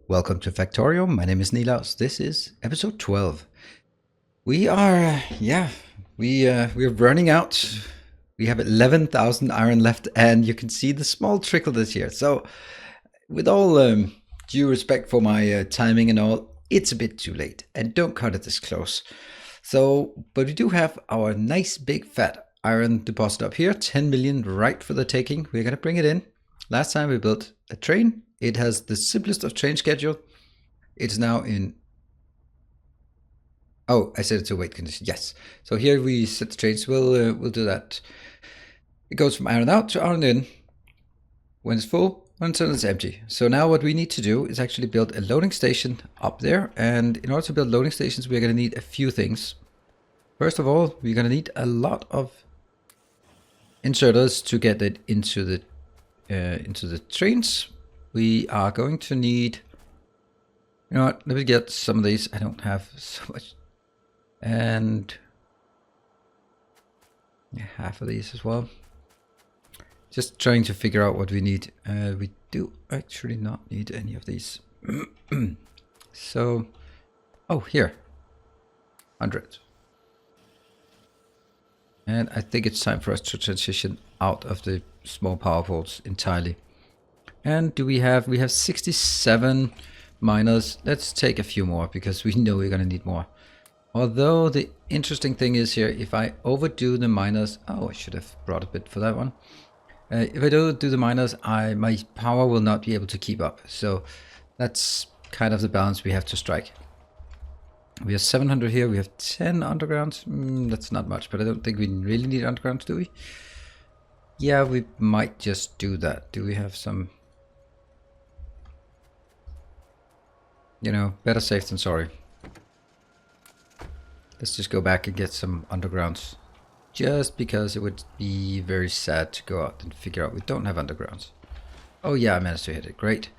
Welcome to Factorio. My name is Nilaus. This is episode 12. We are, we're running out. We have 11,000 iron left, and you can see the small trickle this year. So, with all due respect for my timing and all, it's a bit too late, and don't cut it this close. So, but we do have our nice big fat iron deposit up here, 10 million right for the taking. We're gonna bring it in. Last time we built a train. It has the simplest of train schedule. It's now in. Oh, I set it to wait condition. Yes. So here we set the trains. We'll do that. It goes from iron out to iron in when it's full, until it's empty. So now what we need to do is actually build a loading station up there. And in order to build loading stations, we're going to need a few things. First of all, we're going to need a lot of inserters to get it into the trains. We are going to need, you know what, let me get some of these. I don't have so much. And half of these as well. Just trying to figure out what we need. We do actually not need any of these. So, oh, here. 100. And I think it's time for us to transition out of the small power poles entirely. And we have 67 miners. Let's take a few more because we know we're going to need more. Although the interesting thing is here, if I overdo the miners, oh, I should have brought a bit for that one. If I don't do the miners, my power will not be able to keep up. So that's kind of the balance we have to strike. We have 700 here. We have 10 undergrounds. That's not much, but I don't think we really need undergrounds, do we? Yeah, we might just do that. Do we have some? You know, better safe than sorry. Let's just go back and get some undergrounds. Just because it would be very sad to go out and figure out we don't have undergrounds. Oh yeah, I managed to hit it. Great.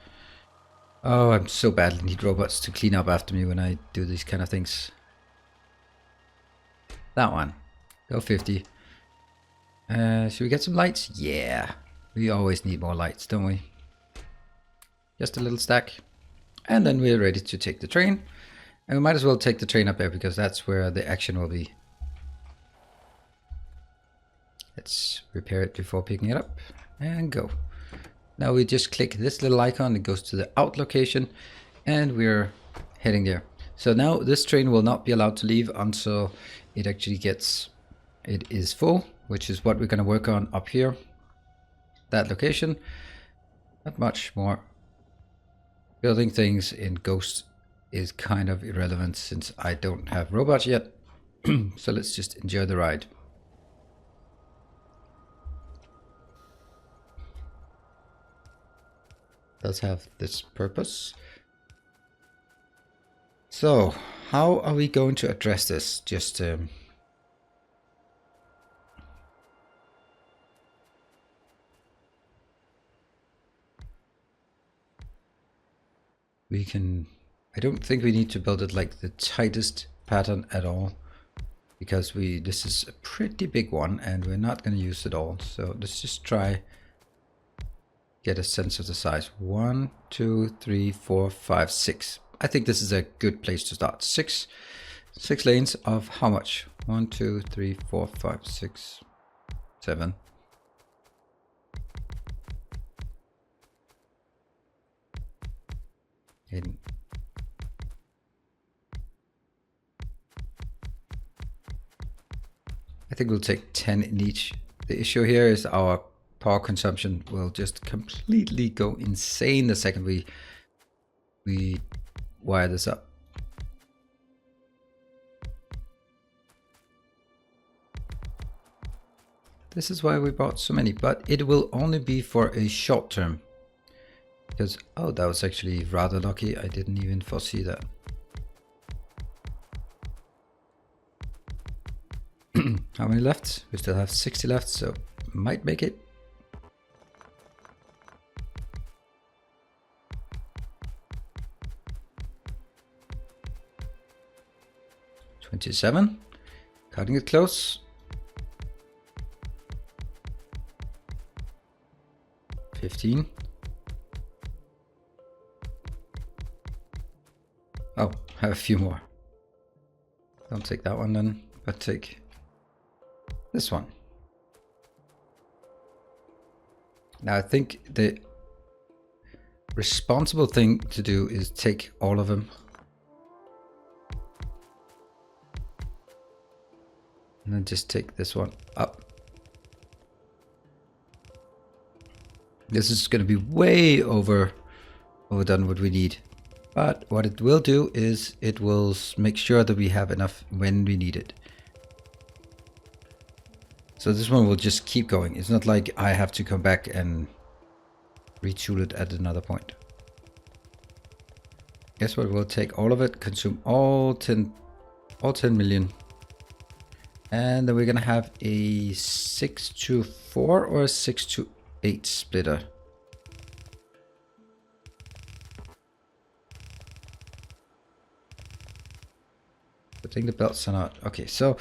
Oh, I'm so badly need robots to clean up after me when I do these kind of things. That one. Go 50. Should we get some lights? Yeah. We always need more lights, don't we? Just a little stack. And then we're ready to take the train. And we might as well take the train up there because that's where the action will be. Let's repair it before picking it up. And go. Now we just click this little icon. It goes to the out location. And we're heading there. So now this train will not be allowed to leave until it actually it is full. Which is what we're going to work on up here. That location. Not much more. Building things in Ghost is kind of irrelevant since I don't have robots yet. So let's just enjoy the ride. Does have this purpose. So, how are we going to address this? Just we can. I don't think we need to build it like the tightest pattern at all, because this is a pretty big one and we're not going to use it all. So let's just try get a sense of the size. 1, 2, 3, 4, 5, 6. I think this is a good place to start. Six lanes of how much? 1, 2, 3, 4, 5, 6, 7. Hidden. I think we'll take 10 in each. The issue here is our power consumption will just completely go insane the second we wire this up. This is why we bought so many, but it will only be for a short term. Because, oh, that was actually rather lucky. I didn't even foresee that. How many left? We still have 60 left, so might make it. $27. Cutting it close. 15. Oh, I have a few more. Don't take that one then, but take this one. Now I think the responsible thing to do is take all of them. And then just take this one up. This is going to be way overdone what we need. But what it will do is it will make sure that we have enough when we need it. So this one will just keep going. It's not like I have to come back and retool it at another point. Guess what? We'll take all of it, consume all 10 million. And then we're going to have a 6-4 or a 6-8 splitter. I think the belts are not. Okay, so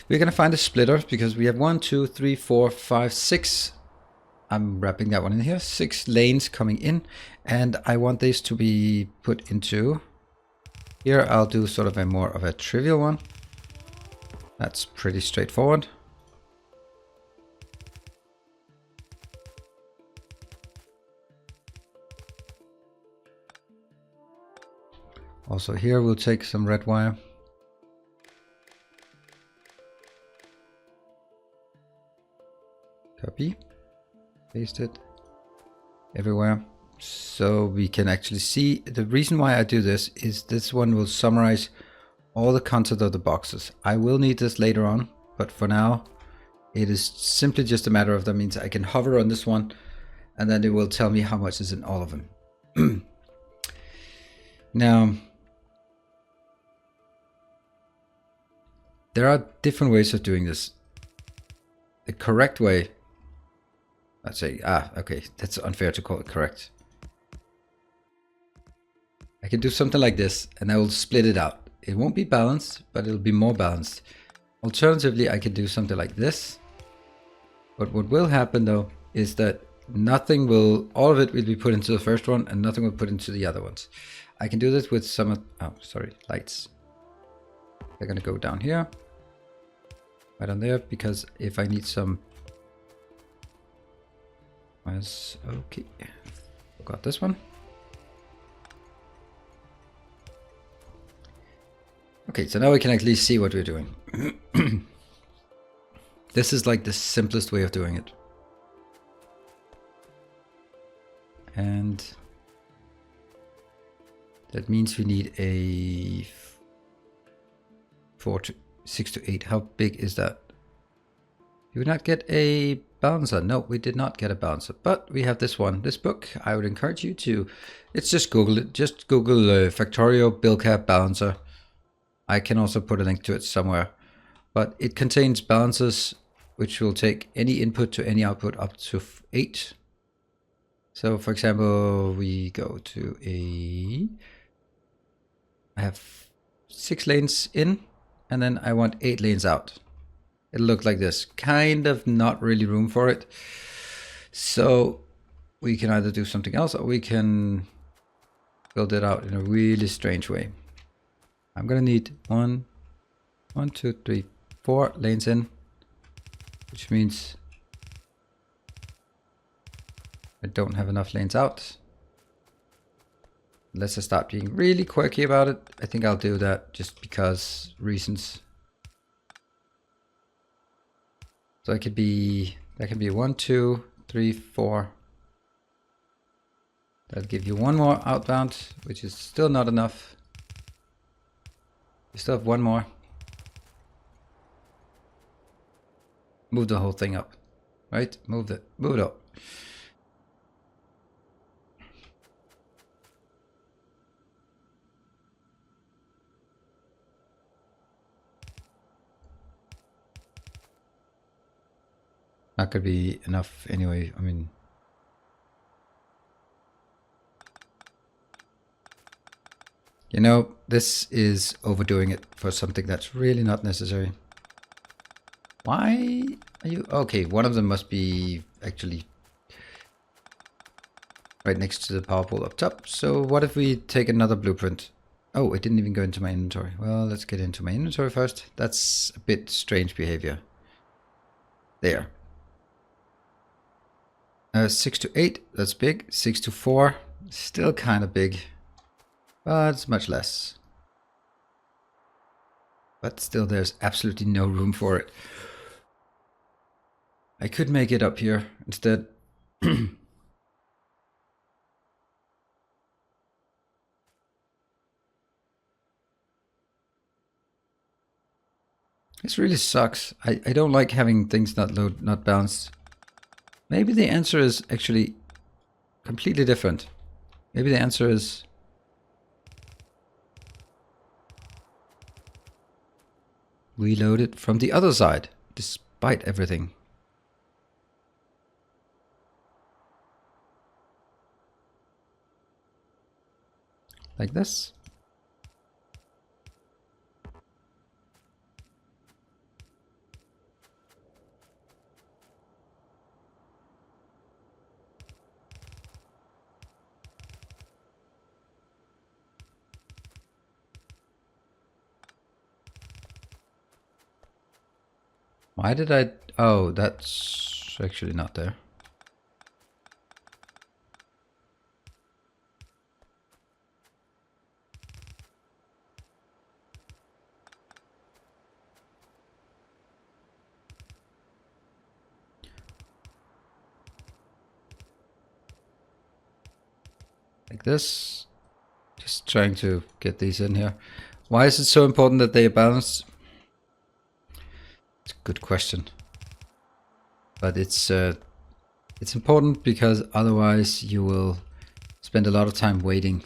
we're going to find a splitter because we have 1, 2, 3, 4, 5, 6. I'm wrapping that one in here. 6 lanes coming in. And I want this to be put into here. I'll do sort of a more of a trivial one. That's pretty straightforward. Also here we'll take some red wire. Copy, paste it everywhere so we can actually see. The reason why I do this is this one will summarize all the content of the boxes. I will need this later on, but for now it is simply just a matter of, that means I can hover on this one and then it will tell me how much is in all of them. Now there are different ways of doing this. The correct way, let's say, okay, that's unfair to call it correct. I can do something like this and I will split it out. It won't be balanced, but it'll be more balanced. Alternatively, I can do something like this. But what will happen though is that nothing will, all of it will be put into the first one and nothing will put into the other ones. I can do this with some, lights. They're gonna go down here, right on there, because if I need some, okay, forgot this one. Okay, so now we can actually see what we're doing. This is like the simplest way of doing it. And that means we need a 6 to 8. How big is that? Did we not get a balancer? No, we did not get a balancer, but we have this one, this book. I would encourage you to, it's just Google it. Just Google Factorio bill cap balancer. I can also put a link to it somewhere, but it contains balancers which will take any input to any output up to 8. So for example, we go to I have 6 lanes in and then I want 8 lanes out. It'll look like this, kind of not really room for it. So we can either do something else or we can build it out in a really strange way. I'm gonna need 1, 2, 3, 4 lanes in, which means I don't have enough lanes out. Unless I start being really quirky about it. I think I'll do that just because reasons. So it could be, that can be 1, 2, 3, 4. That'll give you 1 more outbound, which is still not enough. We still have 1 more. Move the whole thing up, right? Move it up. Not gonna be enough anyway. I mean, you know, this is overdoing it for something that's really not necessary. Why are you? Okay, one of them must be actually right next to the power pole up top. So what if we take another blueprint? Oh, it didn't even go into my inventory. Well, let's get into my inventory first. That's a bit strange behavior. There. 6 to 8, that's big. 6 to 4, still kind of big. But it's much less. But still, there's absolutely no room for it. I could make it up here instead. This really sucks. I don't like having things not balanced. Maybe the answer is actually completely different. Maybe the answer is reload it from the other side, despite everything. Like this. Why did I... Oh, that's actually not there. Like this. Just trying to get these in here. Why is it so important that they are balanced? It's a good question. But it's important because otherwise you will spend a lot of time waiting.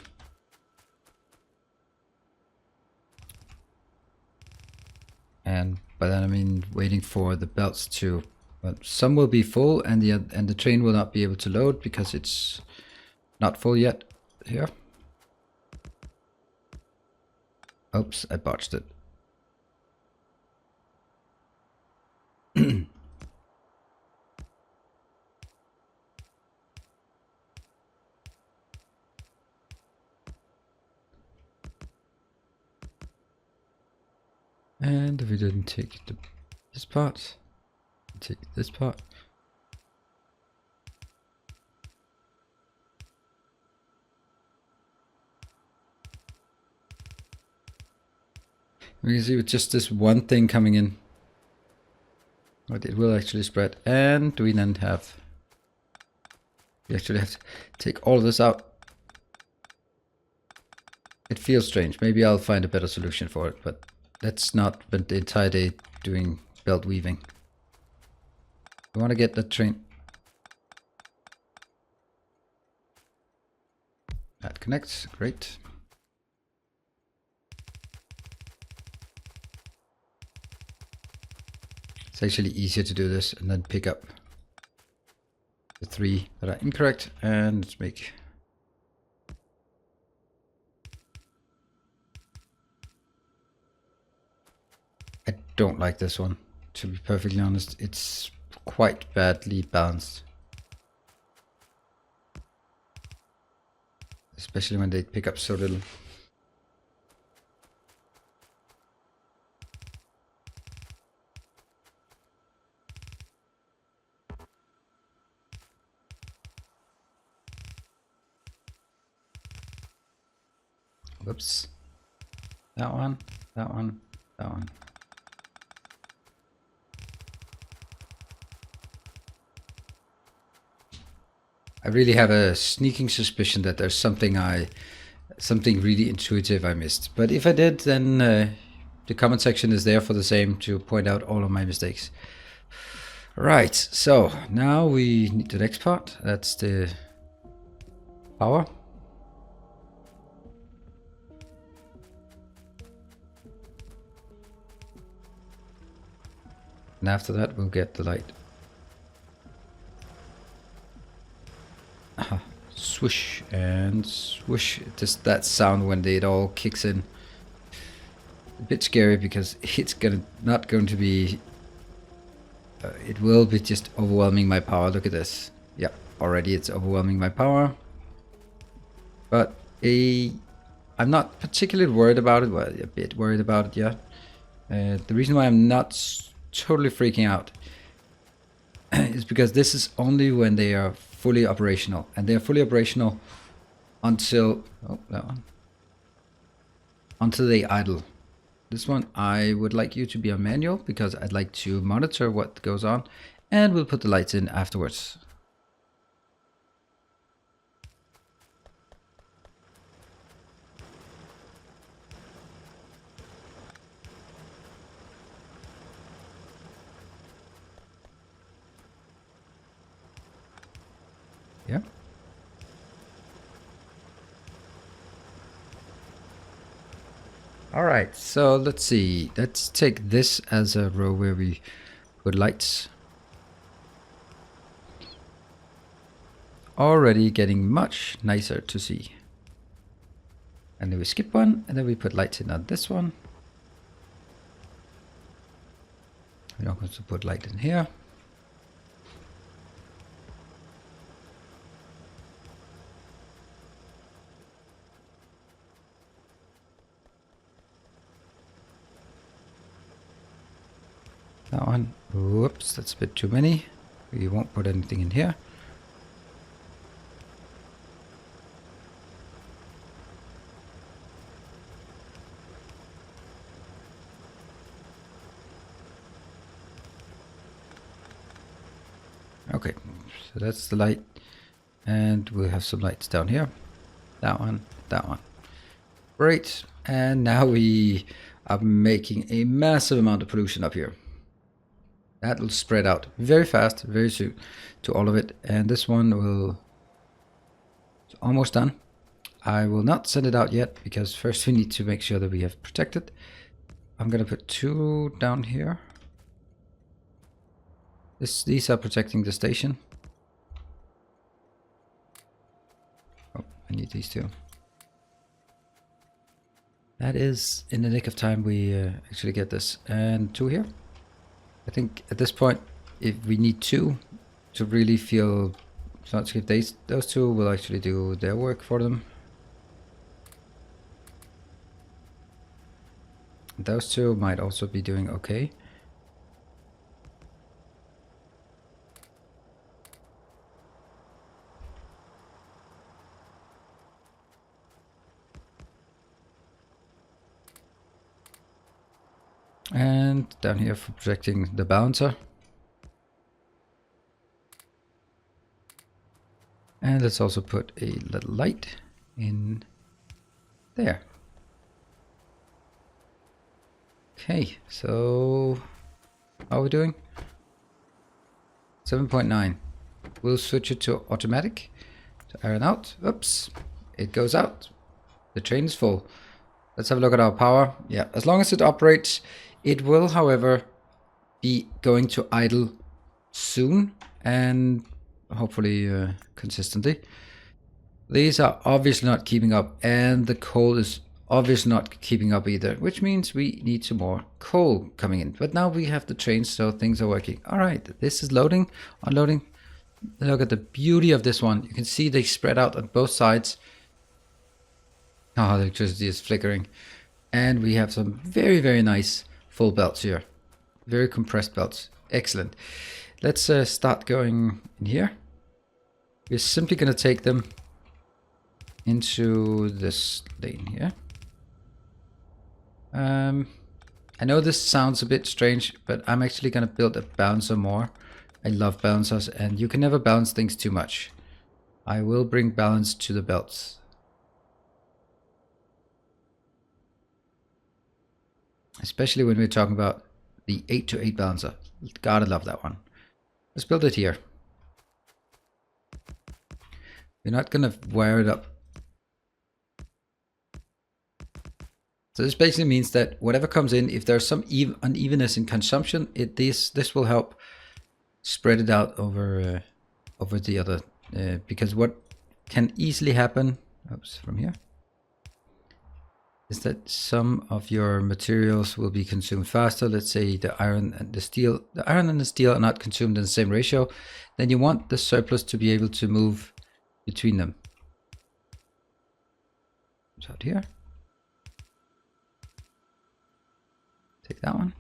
And by that I mean waiting for the belts to... But some will be full and the train will not be able to load because it's not full yet. Here. Oops, I botched it. And we didn't take this part, take this part. We can see with just this one thing coming in, but it will actually spread. And we then have, we actually have to take all of this out. It feels strange. Maybe I'll find a better solution for it, but let's not spend the entire day doing belt weaving. We want to get the train. That connects, great. It's actually easier to do this and then pick up the 3 that are incorrect, and let's make... I don't like this one, to be perfectly honest. It's quite badly balanced. Especially when they pick up so little. Whoops. That one, that one, that one. I really have a sneaking suspicion that there's something really intuitive I missed. But if I did, then the comment section is there for the same, to point out all of my mistakes. Right, so now we need the next part. That's the power. And after that, we'll get the light. Swish and swoosh. Just that sound when it all kicks in. A bit scary because it's not going to be... it will be just overwhelming my power. Look at this. Yep, already it's overwhelming my power. But I'm not particularly worried about it. Well, a bit worried about it, yeah. The reason why I'm not totally freaking out is because this is only when they are fully operational, and they are fully operational until until they idle. This one I would like you to be on manual because I'd like to monitor what goes on, and we'll put the lights in afterwards. Yeah. All right, so let's see. Let's take this as a row where we put lights. Already getting much nicer to see. And then we skip one, and then we put lights in on this one. We're not going to put light in here. That one, whoops, that's a bit too many. We won't put anything in here. Okay, so that's the light. And we'll have some lights down here. That one, that one. Great, and now we are making a massive amount of pollution up here. That will spread out very fast, very soon to all of it. And this one will... It's almost done. I will not send it out yet because first we need to make sure that we have protected. I'm going to put 2 down here. These are protecting the station. Oh, I need these 2. That is in the nick of time we actually get this. And 2 here. I think at this point, if we need 2 to really feel... So let's give those 2 will actually do their work for them. Those 2 might also be doing okay. And down here for projecting the balancer. And let's also put a little light in there. Okay, so how are we doing? 7.9. We'll switch it to automatic to iron out. Oops, it goes out. The train is full. Let's have a look at our power. Yeah, as long as it operates, it will, however, be going to idle soon and hopefully consistently. These are obviously not keeping up, and the coal is obviously not keeping up either, which means we need some more coal coming in. But now we have the trains, so things are working. All right, this is loading, unloading. Look at the beauty of this one. You can see they spread out on both sides. Oh, the electricity is flickering. And we have some very, very nice full belts here. Very compressed belts. Excellent. Let's start going in here. We're simply going to take them into this lane here. I know this sounds a bit strange, but I'm actually going to build a balancer more. I love balancers, and you can never balance things too much. I will bring balance to the belts. Especially when we're talking about the 8-to-8 balancer. Gotta love that one. Let's build it here. We're not gonna wire it up. So this basically means that whatever comes in, if there's some unevenness in consumption, this will help spread it out over over the other. Because what can easily happen, oops, from here, is that some of your materials will be consumed faster. Let's say the iron and the steel. The iron and the steel are not consumed in the same ratio. Then you want the surplus to be able to move between them. So out here. Take that one.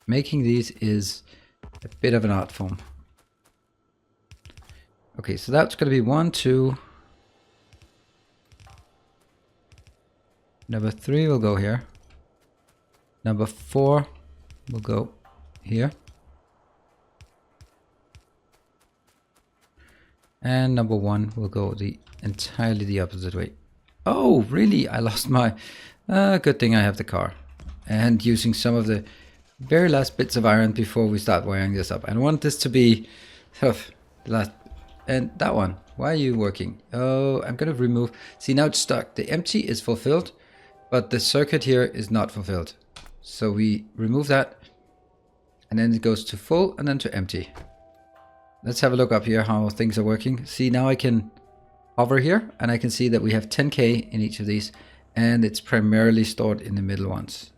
Making these is a bit of an art form. Okay, so that's going to be 1, 2. Number 3 will go here. Number 4 will go here. And number 1 will go entirely the opposite way. Oh, really? I lost my... good thing I have the car. And using some of the very last bits of iron before we start wiring this up. I want this to be... the last... And that one, why are you working? Oh, I'm going to remove... See, now it's stuck. The empty is fulfilled, but the circuit here is not fulfilled. So we remove that, and then it goes to full and then to empty. Let's have a look up here how things are working. See, now I can hover here and I can see that we have 10k in each of these, and it's primarily stored in the middle ones.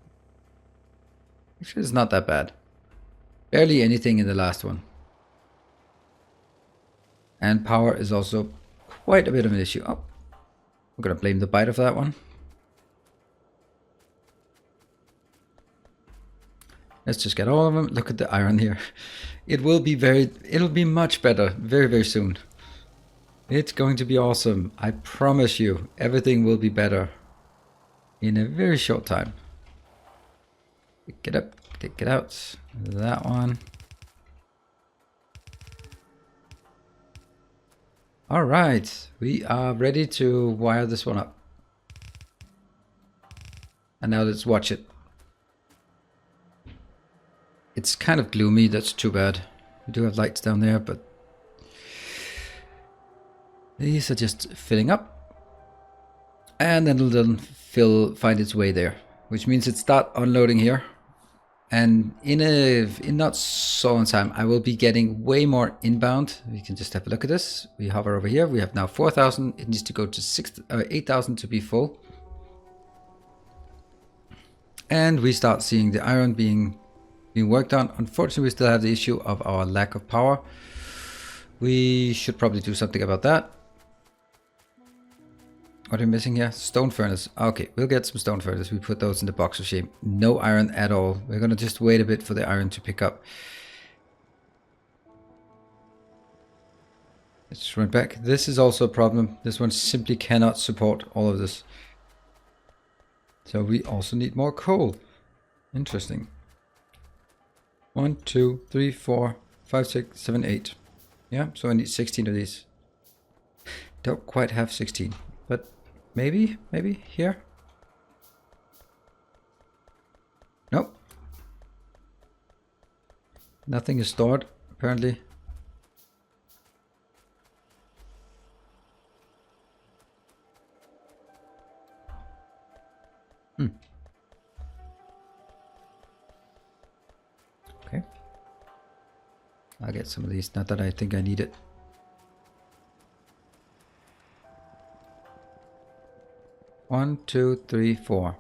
Actually, it's not that bad. Barely anything in the last one. And power is also quite a bit of an issue. Oh, I'm gonna blame the bite of that one. Let's just get all of them. Look at the iron here. It'll be much better very, very soon. It's going to be awesome. I promise you, everything will be better in a very short time. Pick it up, take it out. That one. All right, we are ready to wire this one up. And now let's watch it. It's kind of gloomy, that's too bad. We do have lights down there, but these are just filling up. And then it'll then find its way there, which means it start unloading here. And in not so long time, I will be getting way more inbound. We can just have a look at this. We hover over here. We have now 4,000. It needs to go to 8,000 to be full. And we start seeing the iron being worked on. Unfortunately, we still have the issue of our lack of power. We should probably do something about that. What are we missing here? Stone furnace. Okay, we'll get some stone furnace. We put those in the box of shame. No iron at all. We're gonna just wait a bit for the iron to pick up. Let's run back. This is also a problem. This one simply cannot support all of this. So we also need more coal. Interesting. 1, 2, 3, 4, 5, 6, 7, 8. Yeah, so I need 16 of these. Don't quite have 16, but maybe here. Nope. Nothing is stored, apparently. Okay. I'll get some of these, not that I think I need it. One, 2, 3, 4.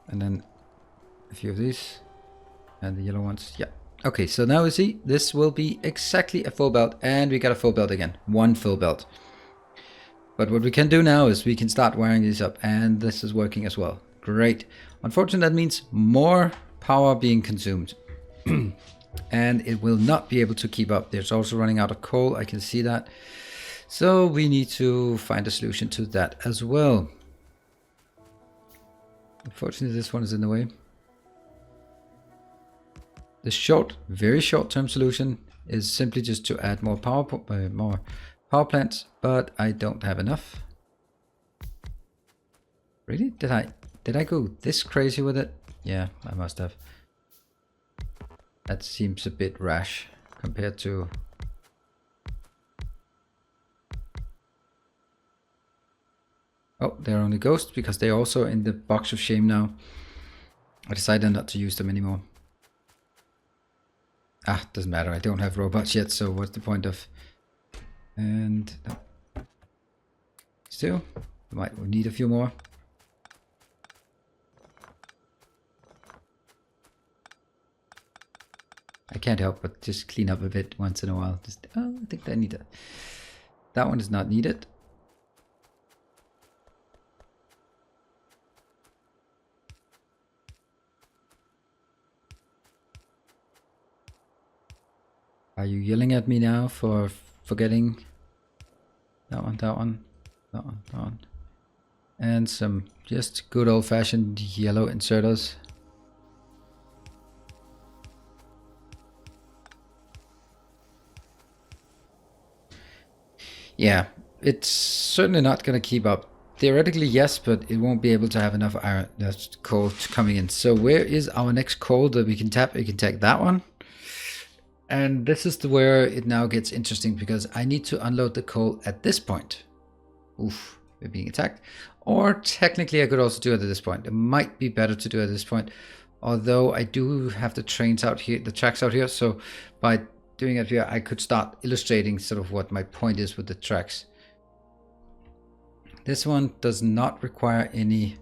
And then a few of these. And the yellow ones. Yeah. Okay, so now we see this will be exactly a full belt. And we got a full belt again. One full belt. But what we can do now is we can start wiring these up. And this is working as well. Great. Unfortunately, that means more power being consumed. And it will not be able to keep up. There's also running out of coal. I can see that. So we need to find a solution to that as well. Unfortunately, this one is in the way. The very short-term solution is simply just to add more power plants, but I don't have enough. Really? Did I go this crazy with it? Yeah, I must have. That seems a bit rash compared to... Oh, they're only ghosts because they're also in the box of shame now. I decided not to use them anymore. Ah, doesn't matter. I don't have robots yet, so what's the point of... And... Still, we need a few more. I can't help but just clean up a bit once in a while. Just, oh, I think I need it. That one is not needed. Are you yelling at me now for forgetting that one, that one, that one, that one? And some just good old-fashioned yellow inserters. Yeah, it's certainly not going to keep up. Theoretically, yes, but it won't be able to have enough iron. That's coal coming in. So where is our next coal that we can tap? We can take that one. And this is where it now gets interesting, because I need to unload the coal at this point. Oof, we're being attacked. Or technically I could also do it at this point. It might be better to do it at this point. Although I do have the trains out here, the tracks out here. So by doing it here, I could start illustrating sort of what my point is with the tracks. This one does not require any...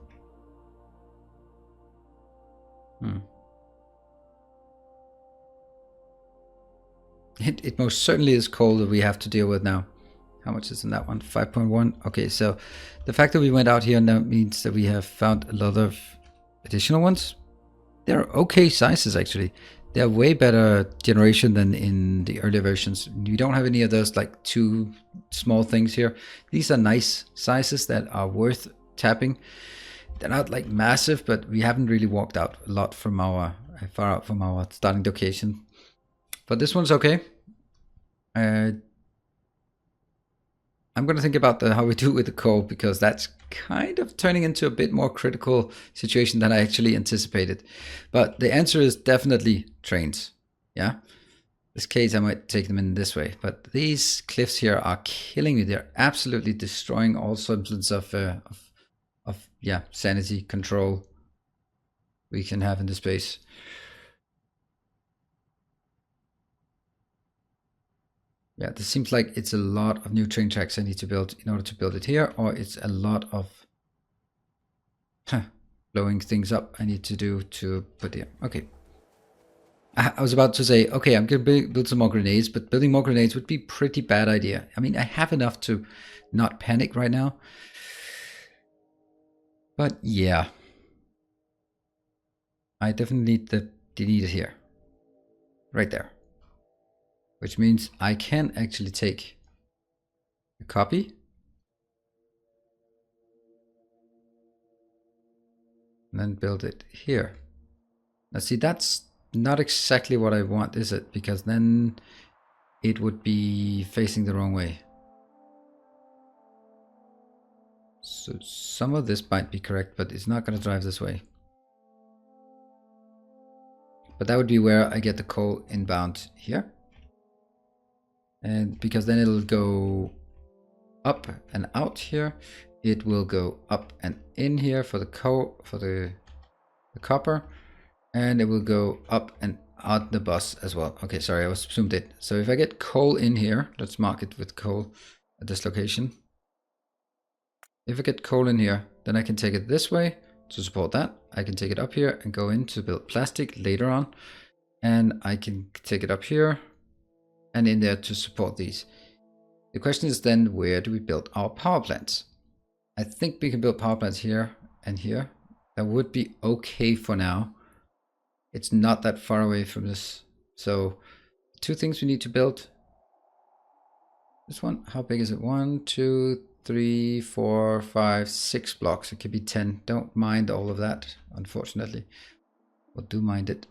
It most certainly is coal that we have to deal with now. How much is in that one? 5.1. Okay, so the fact that we went out here now means that we have found a lot of additional ones. They're okay sizes, actually. They're way better generation than in the earlier versions. We don't have any of those like two small things here. These are nice sizes that are worth tapping. They're not like massive, but we haven't really walked out a lot from our far out from our starting location. But this one's okay. I'm going to think about how we do with the coal, because that's kind of turning into a bit more critical situation than I actually anticipated. But the answer is definitely trains. Yeah. This case, I might take them in this way. But these cliffs here are killing me. They're absolutely destroying all semblance of sanity control we can have in the space. Yeah, this seems like it's a lot of new train tracks I need to build in order to build it here, or it's a lot of blowing things up I need to do to put here. Okay. I was about to say, okay, I'm going to build some more grenades, but building more grenades would be a pretty bad idea. I mean, I have enough to not panic right now. But yeah. I definitely need it here. Right there. Which means I can actually take a copy and then build it here. Now see, that's not exactly what I want, is it? Because then it would be facing the wrong way. So some of this might be correct, but it's not going to drive this way. But that would be where I get the coal inbound here. And because then it'll go up and out here, it will go up and in here for the copper, and it will go up and out the bus as well. Okay, sorry, I was zoomed in. So if I get coal in here, let's mark it with coal at this location. If I get coal in here, then I can take it this way to support that. I can take it up here and go in to build plastic later on, and I can take it up here and in there to support these. The question is then, where do we build our power plants? I think we can build power plants here and here. That would be okay for now. It's not that far away from this. So two things we need to build. This one, how big is it? 1, 2, 3, 4, 5, 6 blocks. It could be 10. Don't mind all of that, unfortunately. Well, do mind it.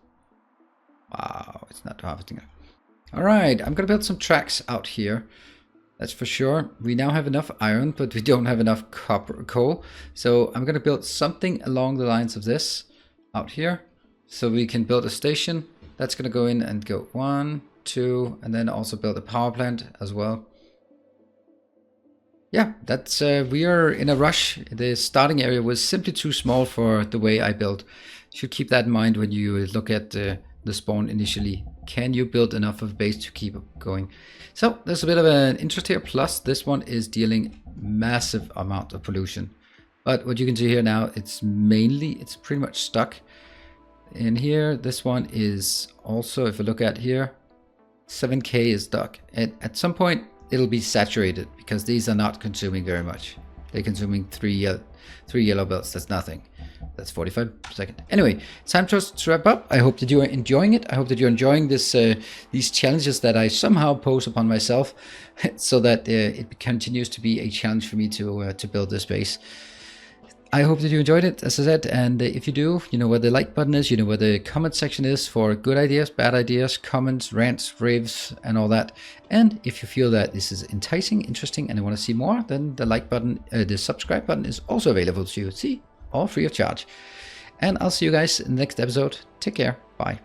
Wow, it's not harvesting it. All right, I'm going to build some tracks out here. That's for sure. We now have enough iron, but we don't have enough coal. So I'm going to build something along the lines of this out here. So we can build a station. That's going to go in and go 1, 2, and then also build a power plant as well. Yeah, that's we are in a rush. The starting area was simply too small for the way I built. You should keep that in mind when you look at the spawn initially. Can you build enough of a base to keep going? So there's a bit of an interest here. Plus this one is dealing massive amount of pollution. But what you can see here now, it's pretty much stuck. in here. This one is also, if you look at here, 7K is stuck. And at some point, it'll be saturated because these are not consuming very much. They're consuming three yellow belts. That's nothing. That's 45 seconds. Anyway, time to wrap up. I hope that you are enjoying it. I hope that you're enjoying this these challenges that I somehow pose upon myself, so that it continues to be a challenge for me to build this base. I hope that you enjoyed it, as I said, and if you do, you know where the like button is, you know where the comment section is for good ideas, bad ideas, comments, rants, raves, and all that. And if you feel that this is enticing, interesting, and you want to see more, then the like button, the subscribe button is also available to you. See, all free of charge. And I'll see you guys in the next episode. Take care. Bye.